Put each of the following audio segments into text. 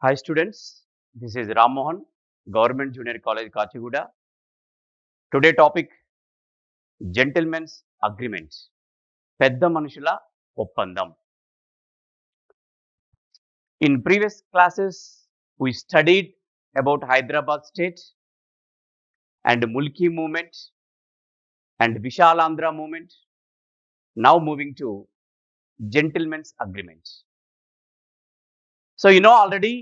Hi students, this is Ram Mohan, Government Junior College Kachiguda. Today topic Gentlemen's Agreement. పెద్ద మనుషుల ఒప్పందం. In previous classes, we studied about Hyderabad state and Mulki movement and Vishalandra movement. Now moving to Gentlemen's Agreement. So you know already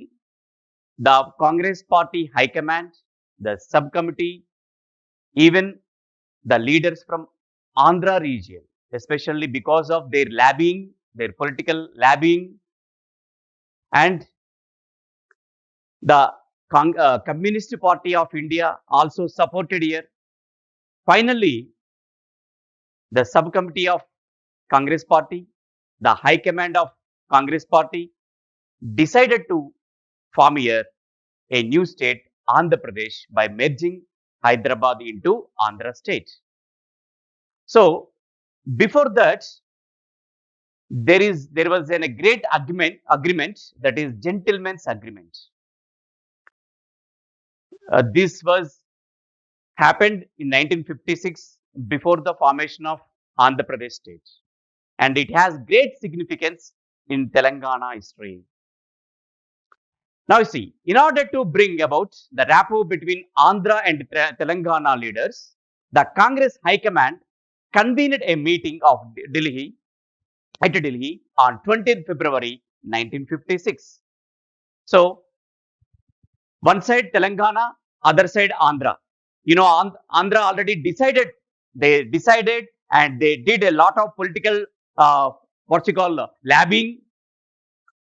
the Congress Party High Command, the subcommittee, even the leaders from Andhra region, especially because of their lobbying, their political lobbying, and the Communist Party of India also supported here. Finally, the subcommittee of Congress Party, the High Command of Congress Party decided to form here a new state, Andhra Pradesh, by merging Hyderabad into Andhra state. So, before that, there was a great agreement that is gentleman's agreement. This was happened in 1956 before the formation of Andhra Pradesh state, and it has great significance in Telangana history. Now you see, in order to bring about the rapport between Andhra and Telangana leaders, the Congress High Command convened a meeting of Delhi on 20th February 1956. So, one side Telangana, other side Andhra. You know, Andhra already decided, and they did a lot of political, lobbying.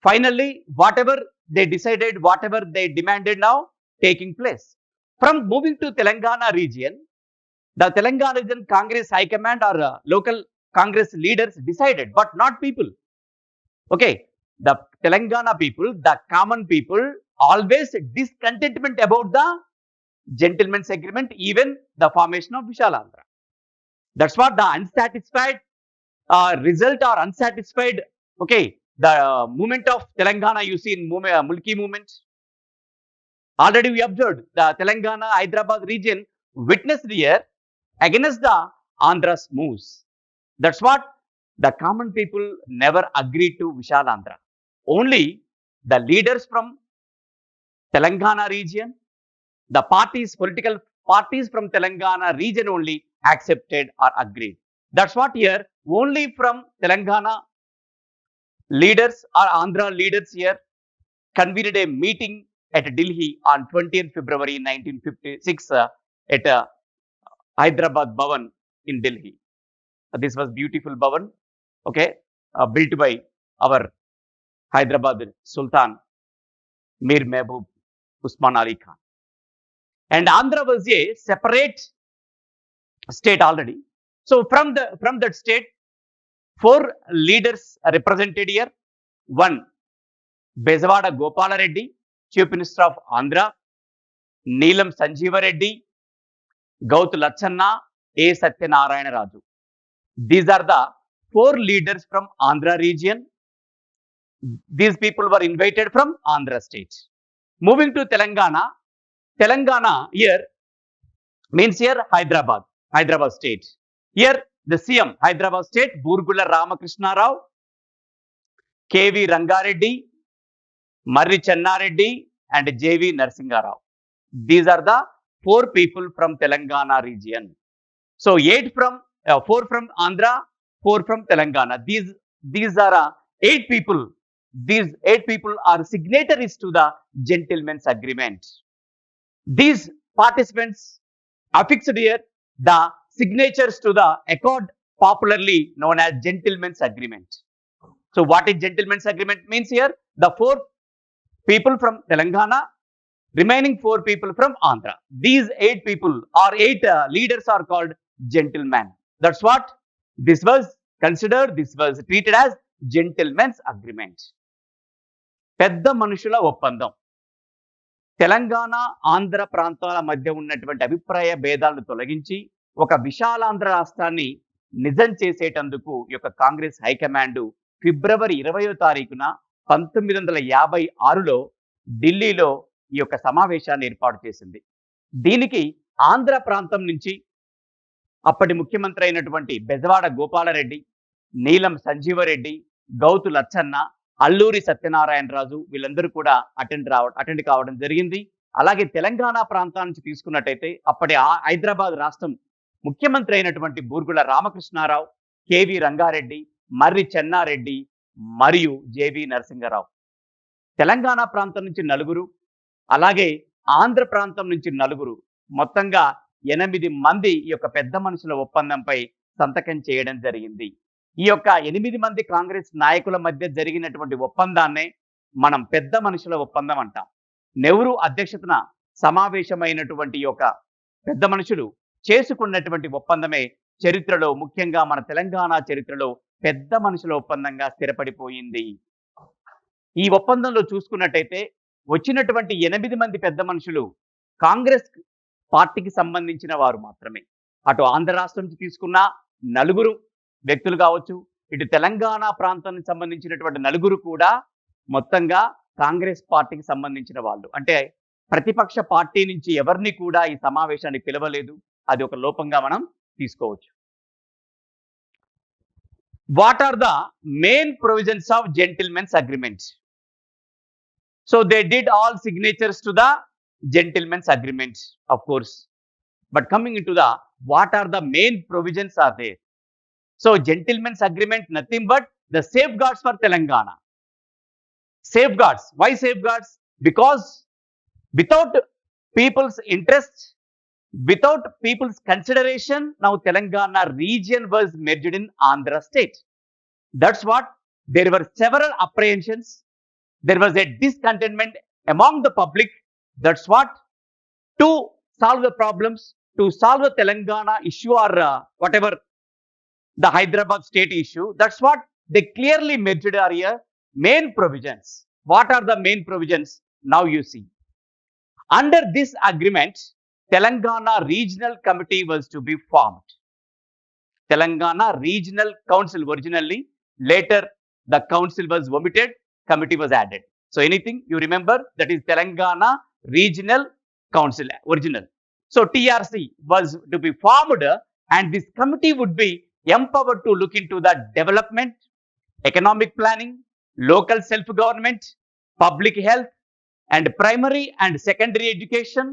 Finally, whatever they decided, whatever they demanded now, taking place. From moving to Telangana region, the Telangana region Congress High Command or local Congress leaders decided, but not people. Okay, the Telangana people, the common people, always discontentment about the gentleman's agreement, even the formation of Vishalandra. That's what the unsatisfied result or unsatisfied, okay, the movement of Telangana you see in Mulki movement. Already we observed the Telangana, Hyderabad region witnessed here against the Andhra's moves. That's what the common people never agreed to Vishalandra. Only the leaders from Telangana region, the political parties from Telangana region only accepted or agreed. That's what here, only from Telangana leaders or Andhra leaders here convened a meeting at Delhi on 20th February 1956 at Hyderabad Bhavan in Delhi. This was beautiful Bhavan, okay, built by our Hyderabad Sultan Mir Mehboob Usman Ali Khan. And Andhra was a separate state already. So from that state, 4 leaders are represented here. One, Bezawada Gopala Reddy, Chief Minister of Andhra, Neelam Sanjeeva Reddy, Gautu Lachanna, A. Satyanarayana Raju. These are the 4 leaders from Andhra region. These people were invited from Andhra state. Moving to Telangana, Telangana here means here Hyderabad state. Here the CM, Hyderabad state, Burgula Ramakrishna Rao, KV Rangareddy, Marri Channareddy, and JV Narsinga Rao. These are the 4 people from Telangana region. So 4 from Andhra, 4 from Telangana. These are 8 people. These 8 people are signatories to the gentleman's agreement. These participants affixed here the signatures to the accord popularly known as gentleman's agreement. So what is gentleman's agreement means here? The 4 people from Telangana, remaining 4 people from Andhra. These 8 people or 8 leaders are called gentlemen. That's what this was considered, this was treated as gentleman's agreement. పెద్ద మనుషుల ఒప్పందం. తెలంగాణ, ఆంధ్ర ప్రాంతాల మధ్య ఉన్నటువంటి అభిప్రాయ భేదాలను తొలగించి ఒక విశాలాంధ్ర రాష్ట్రాన్ని నిజం చేసేటందుకు ఈ యొక్క కాంగ్రెస్ హైకమాండ్ ఫిబ్రవరి 20వ తారీఖున 1956లో ఢిల్లీలో ఈ యొక్క సమావేశాన్ని ఏర్పాటు చేసింది. దీనికి ఆంధ్ర ప్రాంతం నుంచి అప్పటి ముఖ్యమంత్రి అయినటువంటి బెజవాడ గోపాలరెడ్డి, నీలం సంజీవరెడ్డి, గౌతు లచ్చన్న, అల్లూరి సత్యనారాయణరాజు వీళ్ళందరూ కూడా అటెండ్ కావడం జరిగింది. అలాగే తెలంగాణ ప్రాంతం నుంచి తీసుకున్నట్టయితే అప్పటి హైదరాబాద్ రాష్ట్రం ముఖ్యమంత్రి అయినటువంటి బూర్గుల రామకృష్ణారావు, కేవి రంగారెడ్డి, మర్రి చెన్నారెడ్డి మరియు జేవి నరసింగరావు. తెలంగాణ ప్రాంతం నుంచి నలుగురు, అలాగే ఆంధ్ర ప్రాంతం నుంచి నలుగురు, మొత్తంగా 8 మంది ఈ యొక్క పెద్ద మనుషుల ఒప్పందంపై సంతకం చేయడం జరిగింది. ఈ యొక్క 8 మంది కాంగ్రెస్ నాయకుల మధ్య జరిగినటువంటి ఒప్పందాన్నే మనం పెద్ద మనుషుల ఒప్పందం అంటాం. నెహ్రూ అధ్యక్షతన సమావేశమైనటువంటి ఈ యొక్క పెద్ద మనుషులు చేసుకున్నటువంటి ఒప్పందమే చరిత్రలో, ముఖ్యంగా మన తెలంగాణ చరిత్రలో పెద్ద మనుషుల ఒప్పందంగా స్థిరపడిపోయింది. ఈ ఒప్పందంలో చూసుకున్నట్టయితే వచ్చినటువంటి 8 మంది పెద్ద మనుషులు కాంగ్రెస్ పార్టీకి సంబంధించిన వారు మాత్రమే. అటు ఆంధ్ర రాష్ట్రం నుంచి తీసుకున్న నలుగురు వ్యక్తులు కావచ్చు, ఇటు తెలంగాణ ప్రాంతానికి సంబంధించినటువంటి నలుగురు కూడా మొత్తంగా కాంగ్రెస్ పార్టీకి సంబంధించిన వాళ్ళు. అంటే ప్రతిపక్ష పార్టీ నుంచి ఎవరిని కూడా ఈ సమావేశానికి పిలవలేదు. అది ఒక లోపంగా మనం తీసుకోవచ్చు. What are the main provisions of gentlemen's agreement? So they did all signatures to the gentleman's agreement, of course. But coming into the what are the main provisions are there? So gentleman's agreement nothing but the safeguards for Telangana. Safeguards. Why safeguards? Because without people's interest, without people's consideration, now Telangana region was merged in Andhra state. That's what there were several apprehensions. There was a discontentment among the public. That's what, to solve the problems, to solve the Telangana issue or whatever the Hyderabad state issue, that's what they clearly merged are here main provisions. What are the main provisions? Now you see. Under this agreement, Telangana Regional Committee was to be formed. Telangana Regional Council originally, later the council was omitted, committee was added. So anything you remember, that is Telangana Regional Council original. So TRC was to be formed and this committee would be empowered to look into the development, economic planning, local self-government, public health and primary and secondary education,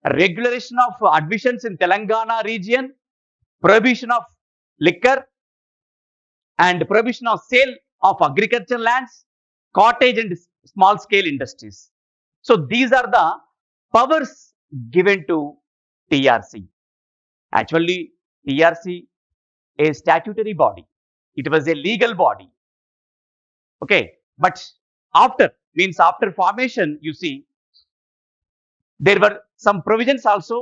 regulation of admissions in Telangana region, prohibition of liquor and prohibition of sale of agricultural lands, cottage and small scale industries. So these are the powers given to TRC. Actually, TRC a statutory body. It was a legal body. Okay, but after formation, you see, there were some provisions also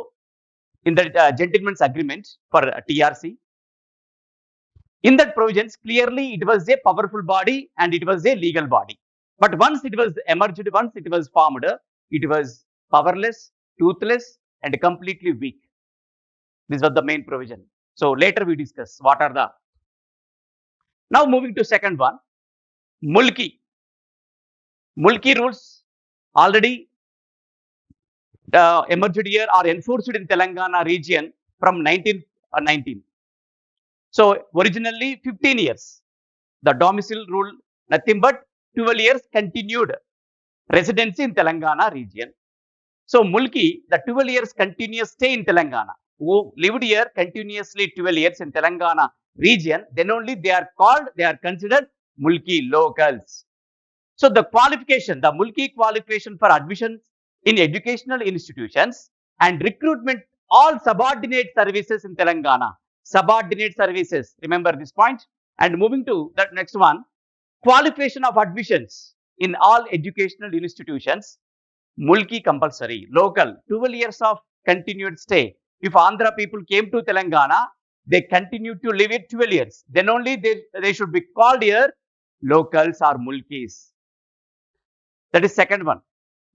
in the gentleman's agreement for TRC. In that provisions, clearly it was a powerful body and it was a legal body. But once it was emerged, once it was formed, it was powerless, toothless, and completely weak. This was the main provision. So later we discuss what are the. Now moving to second one, Mulki. Mulki rules already emerged here or enforced in Telangana region from 1919. So originally 15 years. The domicile rule nothing but 12 years continued residency in Telangana region. So Mulki, the 12 years continuous stay in Telangana, who lived here continuously 12 years in Telangana region, then only they are considered Mulki locals. So the qualification, the Mulki qualification for admission in educational institutions and recruitment all subordinate services in Telangana. Subordinate services, remember this point. And moving to that next one, qualification of admissions in all educational institutions, Mulki compulsory, local, 12 years of continued stay. If Andhra people came to Telangana, they continued to live it 12 years. Then only they should be called here locals or Mulkis. That is second one.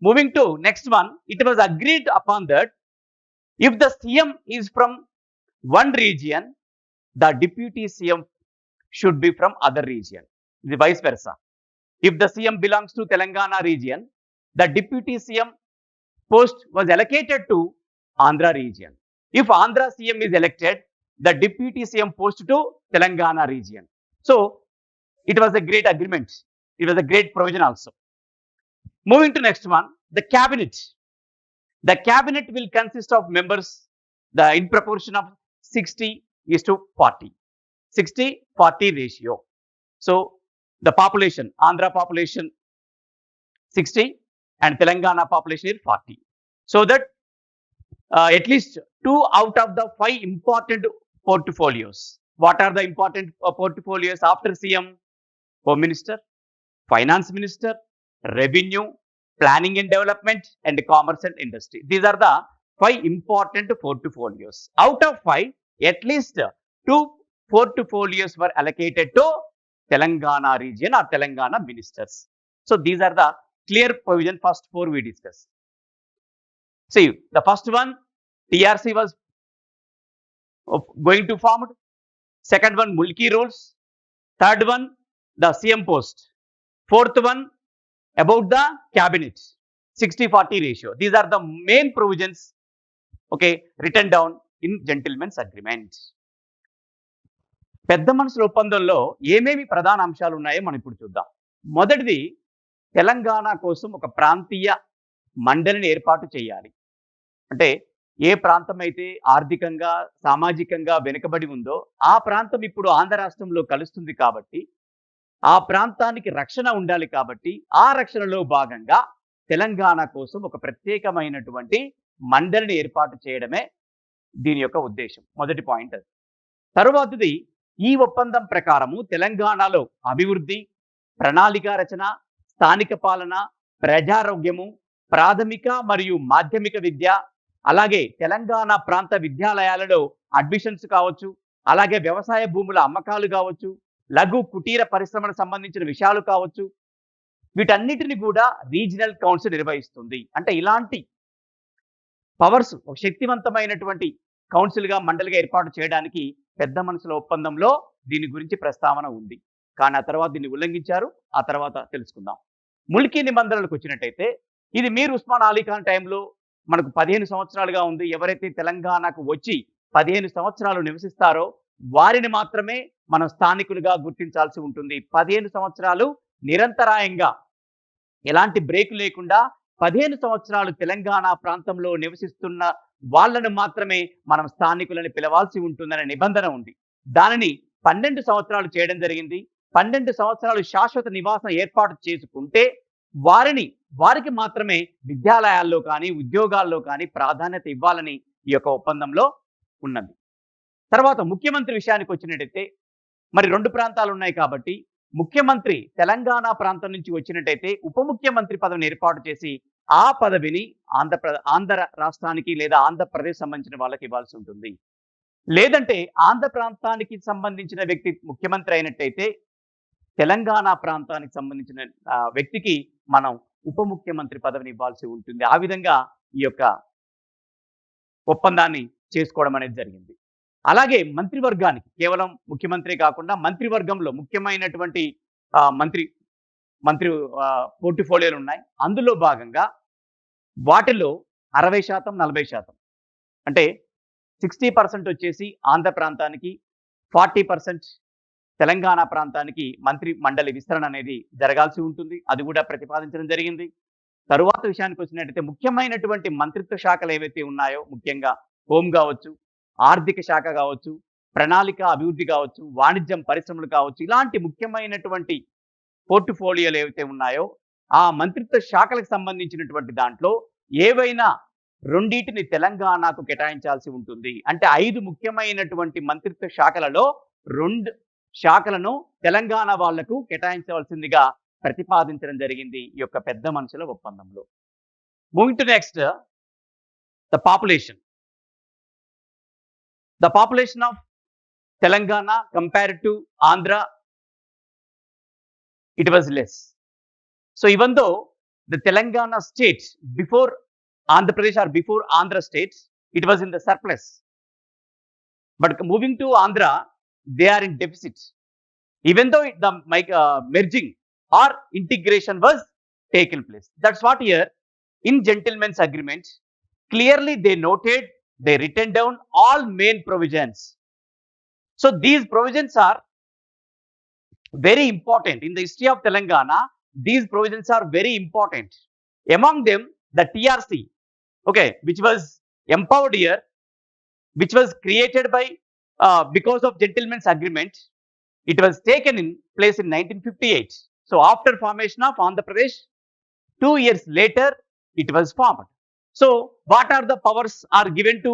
Moving to next one, it was agreed upon that if the CM is from one region, the deputy CM should be from other region. The vice versa. If the CM belongs to Telangana region, the deputy CM post was allocated to Andhra region. If Andhra CM is elected, the deputy CM post to Telangana region. So it was a great agreement. It was a great provision also. Moving to next one, the cabinet. The cabinet will consist of members in proportion of 60:40. 60:40 ratio. So the population, Andhra population 60 and Telangana population is 40. So that at least 2 out of the 5 important portfolios. What are the important portfolios after CM? Home Minister, Finance Minister, Revenue, Planning and Development, and Commerce and Industry. These are the 5 important portfolios. Out of 5, at least 2 portfolios were allocated to Telangana region or Telangana ministers. So these are the clear provision. First 4 we discussed. See, the first one, TRC was going to formed. Second one, Mulki rules. Third one, the CM post. Fourth one, about the cabinet, 60:40 ratio. These are the main provisions, okay, written down in gentleman's agreement. పెద్ద మనుషుల ఒప్పందంలో ఏమేమి ప్రధాన అంశాలు ఉన్నాయో మనం ఇప్పుడు చూద్దాం. మొదటిది, తెలంగాణ కోసం ఒక ప్రాంతీయ మండలిని ఏర్పాటు చేయాలి. అంటే ఏ ప్రాంతం అయితే ఆర్థికంగా సామాజికంగా వెనుకబడి ఉందో ఆ ప్రాంతం ఇప్పుడు ఆంధ్ర రాష్ట్రంలో కలుస్తుంది కాబట్టి ఆ ప్రాంతానికి రక్షణ ఉండాలి కాబట్టి ఆ రక్షణలో భాగంగా తెలంగాణ కోసం ఒక ప్రత్యేకమైనటువంటి మండలిని ఏర్పాటు చేయడమే దీని యొక్క ఉద్దేశం. మొదటి పాయింట్ అది. తరువాతది, ఈ ఒప్పందం ప్రకారము తెలంగాణలో అభివృద్ధి, ప్రణాళిక రచన, స్థానిక పాలన, ప్రజారోగ్యము, ప్రాథమిక మరియు మాధ్యమిక విద్య, అలాగే తెలంగాణ ప్రాంత విద్యాలయాలలో అడ్మిషన్స్ కావచ్చు, అలాగే వ్యవసాయ భూముల అమ్మకాలు కావచ్చు, లఘు కుటీర పరిశ్రమలకు సంబంధించిన విషయాలు కావచ్చు, వీటన్నిటిని కూడా రీజనల్ కౌన్సిల్ నిర్వహిస్తుంది. అంటే ఇలాంటి పవర్స్, ఒక శక్తివంతమైనటువంటి కౌన్సిల్గా మండలిగా ఏర్పాటు చేయడానికి పెద్ద మనుషుల ఒప్పందంలో దీని గురించి ప్రస్తావన ఉంది. కానీ ఆ తర్వాత దీన్ని ఉల్లంఘించారు. ఆ తర్వాత తెలుసుకుందాం. ముల్కీ నిబంధనలకు వచ్చినట్టయితే, ఇది మీర్ ఉస్మాన్ అలీ ఖాన్ టైంలో మనకు 15 సంవత్సరాలుగా ఉంది. ఎవరైతే తెలంగాణకు వచ్చి 15 సంవత్సరాలు నివసిస్తారో వారిని మాత్రమే మనం స్థానికులుగా గుర్తించాల్సి ఉంటుంది. 15 సంవత్సరాలు నిరంతరాయంగా ఎలాంటి బ్రేక్ లేకుండా 15 సంవత్సరాలు తెలంగాణ ప్రాంతంలో నివసిస్తున్న వాళ్ళను మాత్రమే మనం స్థానికులని పిలవాల్సి ఉంటుందనే నిబంధన ఉంది. దానిని 12 సంవత్సరాలు చేయడం జరిగింది. 12 సంవత్సరాలు శాశ్వత నివాసం ఏర్పాటు చేసుకుంటే వారికి మాత్రమే విద్యాలయాల్లో కానీ ఉద్యోగాల్లో కానీ ప్రాధాన్యత ఇవ్వాలని ఈ యొక్క ఒప్పందంలో ఉన్నది. తర్వాత ముఖ్యమంత్రి విషయానికి వచ్చినట్టయితే, మరి 2 ప్రాంతాలు ఉన్నాయి కాబట్టి ముఖ్యమంత్రి తెలంగాణ ప్రాంతం నుంచి వచ్చినట్టయితే ఉప ముఖ్యమంత్రి పదవిని ఏర్పాటు చేసి ఆ పదవిని ఆంధ్ర రాష్ట్రానికి లేదా ఆంధ్రప్రదేశ్ సంబంధించిన వాళ్ళకి ఇవ్వాల్సి ఉంటుంది. లేదంటే ఆంధ్ర ప్రాంతానికి సంబంధించిన వ్యక్తి ముఖ్యమంత్రి అయినట్టయితే తెలంగాణ ప్రాంతానికి సంబంధించిన వ్యక్తికి మనం ఉప ముఖ్యమంత్రి పదవిని ఇవ్వాల్సి ఉంటుంది. ఆ విధంగా ఈ యొక్క ఒప్పందాన్ని చేసుకోవడం అనేది జరిగింది. అలాగే మంత్రివర్గానికి కేవలం ముఖ్యమంత్రి కాకుండా మంత్రివర్గంలో ముఖ్యమైనటువంటి మంత్రి పోర్ట్ఫోలియోలు ఉన్నాయి. అందులో భాగంగా వాటిలో 60%, 40%, అంటే 60% వచ్చేసి ఆంధ్ర ప్రాంతానికి, 40% తెలంగాణ ప్రాంతానికి మంత్రి మండలి విస్తరణ అనేది జరగాల్సి ఉంటుంది. అది కూడా ప్రతిపాదించడం జరిగింది. తరువాత విషయానికి వచ్చినట్టయితే ముఖ్యమైనటువంటి మంత్రిత్వ శాఖలు ఏవైతే ఉన్నాయో, ముఖ్యంగా హోం కావచ్చు, ఆర్థిక శాఖ కావచ్చు, ప్రణాళిక అభివృద్ధి కావచ్చు, వాణిజ్యం పరిశ్రమలు కావచ్చు, ఇలాంటి ముఖ్యమైనటువంటి పోర్ట్ఫోలియోలు ఏవైతే ఉన్నాయో ఆ మంత్రిత్వ శాఖలకు సంబంధించినటువంటి దాంట్లో ఏవైనా 2 తెలంగాణకు కేటాయించాల్సి ఉంటుంది. అంటే 5 ముఖ్యమైనటువంటి మంత్రిత్వ శాఖలలో 2 శాఖలను తెలంగాణ వాళ్లకు కేటాయించవలసిందిగా ప్రతిపాదించడం జరిగింది ఈ యొక్క పెద్ద మనుషుల ఒప్పందంలో. Moving to next, the population. The population of Telangana compared to Andhra, it was less. So even though the Telangana state before Andhra Pradesh or before Andhra state, it was in the surplus. But moving to Andhra, they are in deficit. Even though the merging or integration was taken place. That's what here in gentlemen's agreement, clearly they noted, they written down all main provisions. So these provisions are very important in the history of Telangana. These provisions are very important. Among them, the TRC, okay, which was empowered here, which was created by because of gentlemen's agreement. It was taken in place in 1958. So after formation of Andhra Pradesh, 2 years later, it was formed. So what are the powers are given to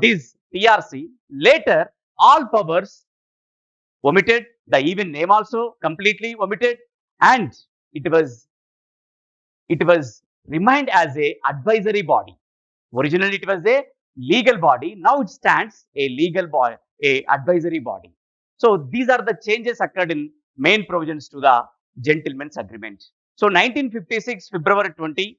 this TRC? Later, all powers omitted, the even name also completely omitted, and it was remained as a advisory body. Originally, it was a legal body. Now it stands a legal body, a advisory body. So these are the changes occurred in main provisions to the gentlemen's agreement. So 1956 February 20,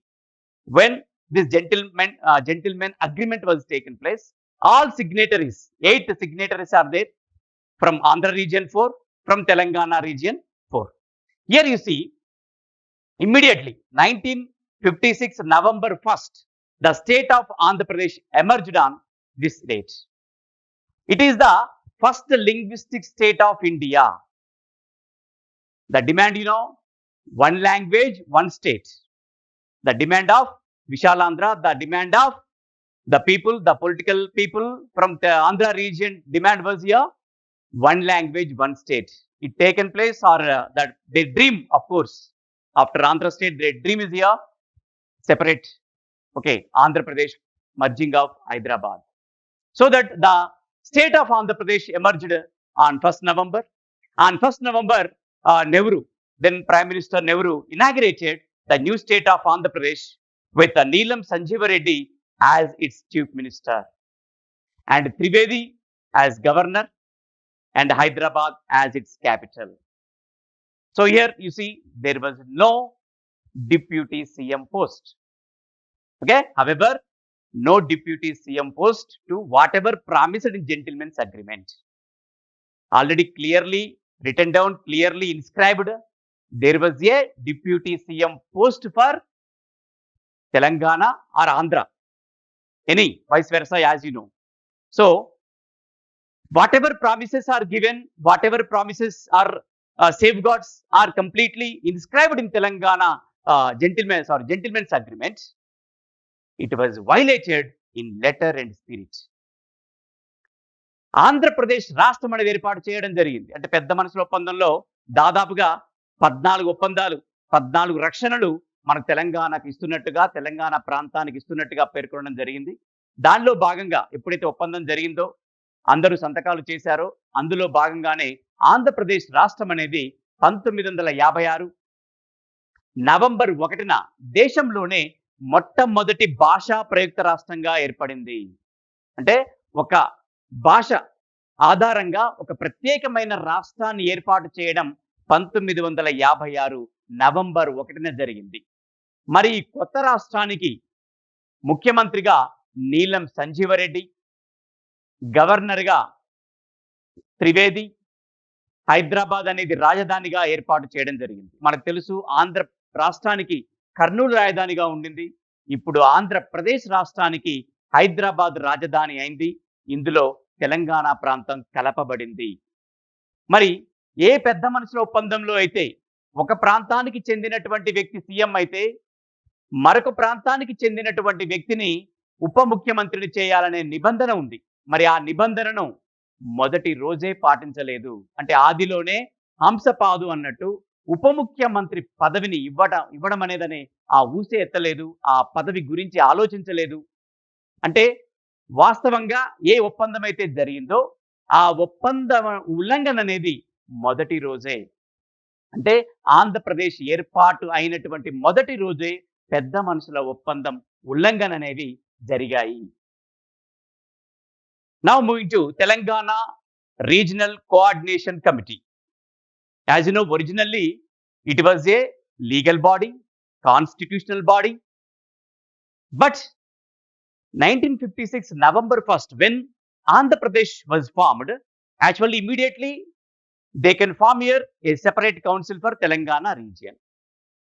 when this gentleman agreement was taken place, all signatories, 8 signatories are there from Andhra region 4, from Telangana region 4. Here you see, immediately 1956 November 1st, the state of Andhra Pradesh emerged on this date. It is the first linguistic state of India. The demand, one language, one state. The demand of Vishalandra, the demand of the people, the political people from the Andhra region demand was here, one language, one state. It taken place, or that they dream, of course, after Andhra state, their dream is here, separate, okay, Andhra Pradesh merging of Hyderabad. So that the state of Andhra Pradesh emerged on 1st November. On 1st November, Nehru, then Prime Minister Nehru, inaugurated the new state of Andhra Pradesh with Neelam Sanjeeva Reddy as its chief minister and Trivedi as governor and Hyderabad as its capital. So here you see there was no deputy CM post. Okay, however, no deputy CM post to whatever promised in gentlemen's agreement. Already clearly written down, clearly inscribed, there was a deputy CM post for Telangana or Andhra, any vice versa, as you know. So whatever promises are given, whatever promises are safeguards are completely inscribed in Telangana gentlemen's agreement. It was violated in letter and spirit. Andhra Pradesh రాష్ట్రం అనేది ఏర్పాటు చేయడం జరిగింది. అంటే పెద్ద మనుషుల ఒప్పందంలో దాదాపుగా 14 ఒప్పందాలు, 14 రక్షణలు మనకు తెలంగాణకు ఇస్తున్నట్టుగా, తెలంగాణ ప్రాంతానికి ఇస్తున్నట్టుగా పేర్కొనడం జరిగింది. దానిలో భాగంగా ఎప్పుడైతే ఒప్పందం జరిగిందో, అందరూ సంతకాలు చేశారో, అందులో భాగంగానే ఆంధ్రప్రదేశ్ రాష్ట్రం అనేది 1956 నవంబర్ 1న దేశంలోనే మొట్టమొదటి భాషా ప్రయుక్త రాష్ట్రంగా ఏర్పడింది. అంటే ఒక భాష ఆధారంగా ఒక ప్రత్యేకమైన రాష్ట్రాన్ని ఏర్పాటు చేయడం 1956 నవంబర్ 1న జరిగింది. మరి ఈ కొత్త రాష్ట్రానికి ముఖ్యమంత్రిగా నీలం సంజీవరెడ్డి, గవర్నర్గా త్రివేది, హైదరాబాద్ అనేది రాజధానిగా ఏర్పాటు చేయడం జరిగింది. మనకు తెలుసు ఆంధ్ర రాష్ట్రానికి కర్నూలు రాజధానిగా ఉండింది. ఇప్పుడు ఆంధ్రప్రదేశ్ రాష్ట్రానికి హైదరాబాద్ రాజధాని అయింది. ఇందులో తెలంగాణ ప్రాంతం కలపబడింది. మరి ఏ పెద్ద మనుషుల ఒప్పందంలో అయితే ఒక ప్రాంతానికి చెందినటువంటి వ్యక్తి సీఎం అయితే మరొక ప్రాంతానికి చెందినటువంటి వ్యక్తిని ఉప ముఖ్యమంత్రిని చేయాలనే నిబంధన ఉంది. మరి ఆ నిబంధనను మొదటి రోజే పాటించలేదు. అంటే ఆదిలోనే హంసపాదు అన్నట్టు ఉప ముఖ్యమంత్రి పదవిని ఇవ్వడం అనేదని ఆ ఊసే ఎత్తలేదు, ఆ పదవి గురించి ఆలోచించలేదు. అంటే వాస్తవంగా ఏ ఒప్పందం అయితే జరిగిందో ఆ ఒప్పంద ఉల్లంఘన అనేది మొదటి రోజే, అంటే ఆంధ్రప్రదేశ్ ఏర్పాటు అయినటువంటి మొదటి రోజే పెద్ద మనుషుల ఒప్పందం ఉల్లంఘన అనేవి జరిగాయి. Now moving to Telangana Regional Coordination Committee. As you know, originally it was a legal body, constitutional body, but 1956 November 1st, when Andhra Pradesh was formed, actually immediately they can form here a separate council for Telangana region.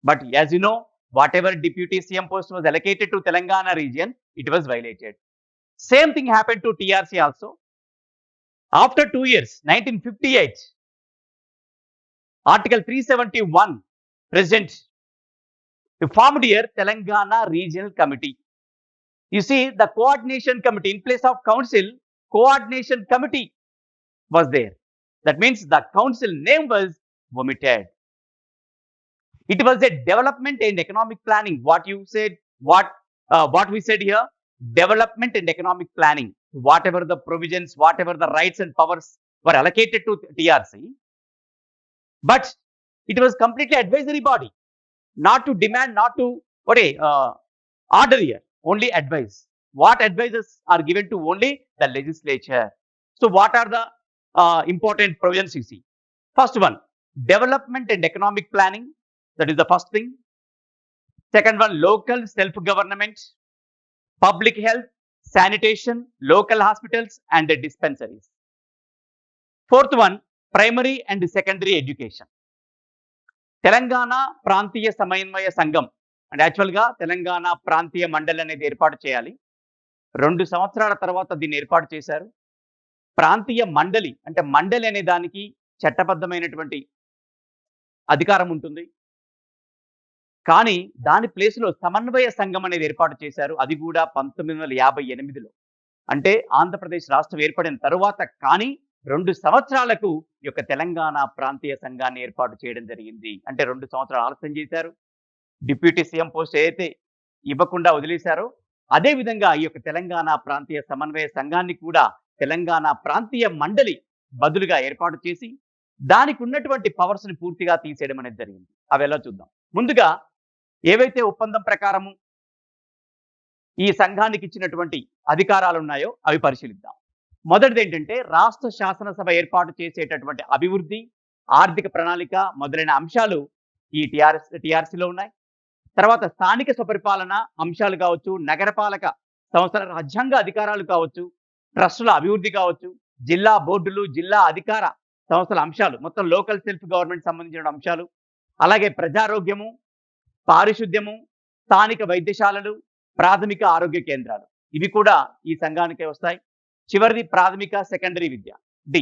But as you know, whatever deputy CM post was allocated to Telangana region, it was violated. Same thing happened to TRC also. After 2 years, 1958, Article 371, President formed here Telangana Regional Committee. You see, the coordination committee in place of council, coordination committee was there. That means the council name was omitted. It was a development and economic planning. What you said, what we said here, development and economic planning. Whatever the provisions, whatever the rights and powers were allocated to TRC, but it was completely advisory body, not to demand, not to order here, only advice. What advices are given to only the legislature? So what are the important provisions you see? First one, development and economic planning. That is the first thing. Second one, local self-government, public health, sanitation, local hospitals and the dispensaries. Fourth one, primary and secondary education. Telangana ప్రాంతీయ సమన్వయ సంఘం and యాక్చువల్గా తెలంగాణ ప్రాంతీయ మండలి అనేది ఏర్పాటు చేయాలి. 2 సంవత్సరాల తర్వాత దీన్ని ఏర్పాటు చేశారు. ప్రాంతీయ మండలి అంటే మండలి అనే దానికి చట్టబద్ధమైనటువంటి అధికారం ఉంటుంది. కానీ దాని ప్లేస్లో సమన్వయ సంఘం అనేది ఏర్పాటు చేశారు. అది కూడా 1958లో, అంటే ఆంధ్రప్రదేశ్ రాష్ట్రం ఏర్పడిన తరువాత. కానీ 2 సంవత్సరాలకు ఈ యొక్క తెలంగాణ ప్రాంతీయ సంఘాన్ని ఏర్పాటు చేయడం జరిగింది. అంటే 2 సంవత్సరాలు ఆలస్యం చేశారు. డిప్యూటీ సీఎం పోస్ట్ ఏదైతే ఇవ్వకుండా వదిలేశారో, అదే విధంగా ఈ యొక్క తెలంగాణ ప్రాంతీయ సమన్వయ సంఘాన్ని కూడా తెలంగాణ ప్రాంతీయ మండలి బదులుగా ఏర్పాటు చేసి దానికి ఉన్నటువంటి పవర్స్ ని పూర్తిగా తీసేయడం అనేది జరిగింది. అవి ఎలా చూద్దాం. ముందుగా ఏవైతే ఒప్పందం ప్రకారము ఈ సంఘానికి ఇచ్చినటువంటి అధికారాలు ఉన్నాయో అవి పరిశీలిద్దాం. మొదటిది ఏంటంటే, రాష్ట్ర శాసనసభ ఏర్పాటు చేసేటటువంటి అభివృద్ధి, ఆర్థిక ప్రణాళిక మొదలైన అంశాలు ఈ టిఆర్సీలో ఉన్నాయి. తర్వాత స్థానిక స్వపరిపాలన అంశాలు కావచ్చు, నగరపాలక సంస్థల రాజ్యాంగ అధికారాలు కావచ్చు, ట్రస్టుల అభివృద్ధి కావచ్చు, జిల్లా బోర్డులు, జిల్లా అధికార సంస్థల అంశాలు, మొత్తం లోకల్ సెల్ఫ్ గవర్నమెంట్ సంబంధించిన అంశాలు, అలాగే ప్రజారోగ్యము, పారిశుద్ధ్యము, స్థానిక వైద్యశాలలు, ప్రాథమిక ఆరోగ్య కేంద్రాలు, ఇవి కూడా ఈ సంఘానికే వస్తాయి. చివరిది ప్రాథమిక సెకండరీ విద్య, డి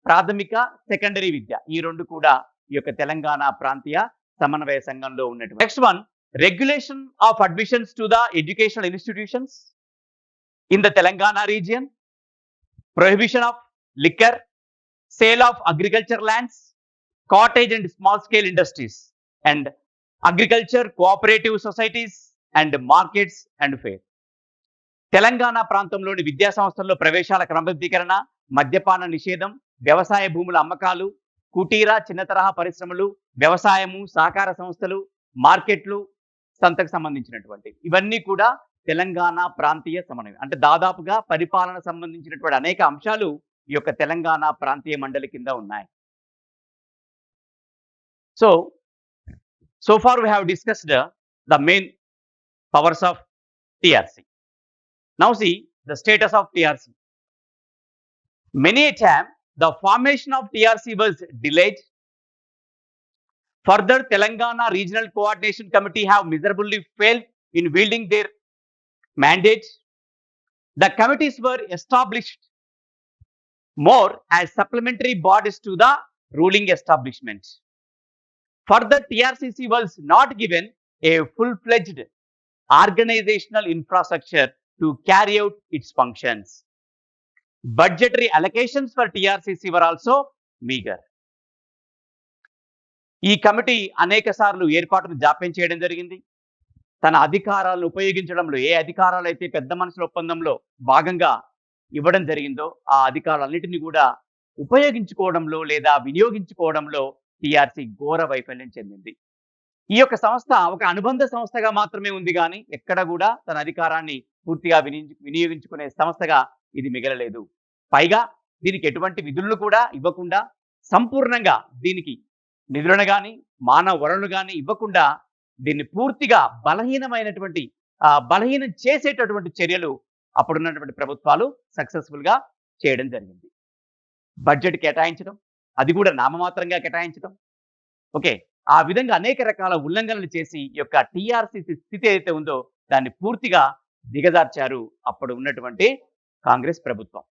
ప్రాథమిక సెకండరీ విద్య. ఈ 2 కూడా ఈ యొక్క తెలంగాణ ప్రాంతీయ సమన్వయ సంఘంలో ఉన్నటువంటి. Next one, regulation of admissions to the educational institutions in the Telangana region, prohibition of liquor, sale of agriculture lands, cottage and small scale industries and agriculture cooperative societies and markets and fair. Telangana ప్రాంతంలోని విద్యా సంస్థల్లో ప్రవేశాల క్రమబద్ధీకరణ, మద్యపాన నిషేధం, వ్యవసాయ భూముల అమ్మకాలు, కుటీర చిన్న తరహా పరిశ్రమలు, వ్యవసాయము, సహకార సంస్థలు, మార్కెట్లు, సంతకు సంబంధించినటువంటి ఇవన్నీ కూడా తెలంగాణ ప్రాంతీయ సమన్వయం. అంటే దాదాపుగా పరిపాలన సంబంధించినటువంటి అనేక అంశాలు ఈ యొక్క తెలంగాణ ప్రాంతీయ మండలి కింద ఉన్నాయి. So far we have discussed the main powers of TRC. Now see the status of TRC. Many a time the formation of TRC was delayed. Further, Telangana Regional Coordination Committee have miserably failed in wielding their mandate. The committees were established more as supplementary bodies to the ruling establishment. Further, TRCC was not given a full-fledged organizational infrastructure to carry out its functions. Budgetary allocations for TRCC were also meager. ఈ committee అనేక సార్లు ఏర్పాటును జాప్యం చేయడం జరిగింది. తన అధికారాలను ఉపయోగించడంలో ఏ అధికారాలు అయితే పెద్ద మనుషుల ఒప్పందంలో భాగంగా ఇవ్వడం జరిగిందో ఆ అధికారాలన్నింటినీ కూడా ఉపయోగించుకోవడంలో లేదా వినియోగించుకోవడంలో టిఆర్సీ ఘోర వైఫల్యం చెందింది. ఈ యొక్క సంస్థ ఒక అనుబంధ సంస్థగా మాత్రమే ఉంది కానీ ఎక్కడ కూడా తన అధికారాన్ని పూర్తిగా వినియోగించుకునే సంస్థగా ఇది మిగలలేదు. పైగా దీనికి ఎటువంటి విధులను కూడా ఇవ్వకుండా సంపూర్ణంగా దీనికి నిధులను కానీ మానవ వనరులు కానీ ఇవ్వకుండా దీన్ని పూర్తిగా బలహీనం చేసేటటువంటి చర్యలు అప్పుడున్నటువంటి ప్రభుత్వాలు సక్సెస్ఫుల్ గా చేయడం జరిగింది. బడ్జెట్ కేటాయించడం, అది కూడా నామమాత్రంగా కేటాయించడం. ఓకే, ఆ విధంగా అనేక రకాల ఉల్లంఘనలు చేసి ఈ యొక్క టీఆర్ఎస్ స్థితి ఏదైతే ఉందో దాన్ని పూర్తిగా దిగజార్చారు అప్పుడు ఉన్నటువంటి కాంగ్రెస్ ప్రభుత్వం.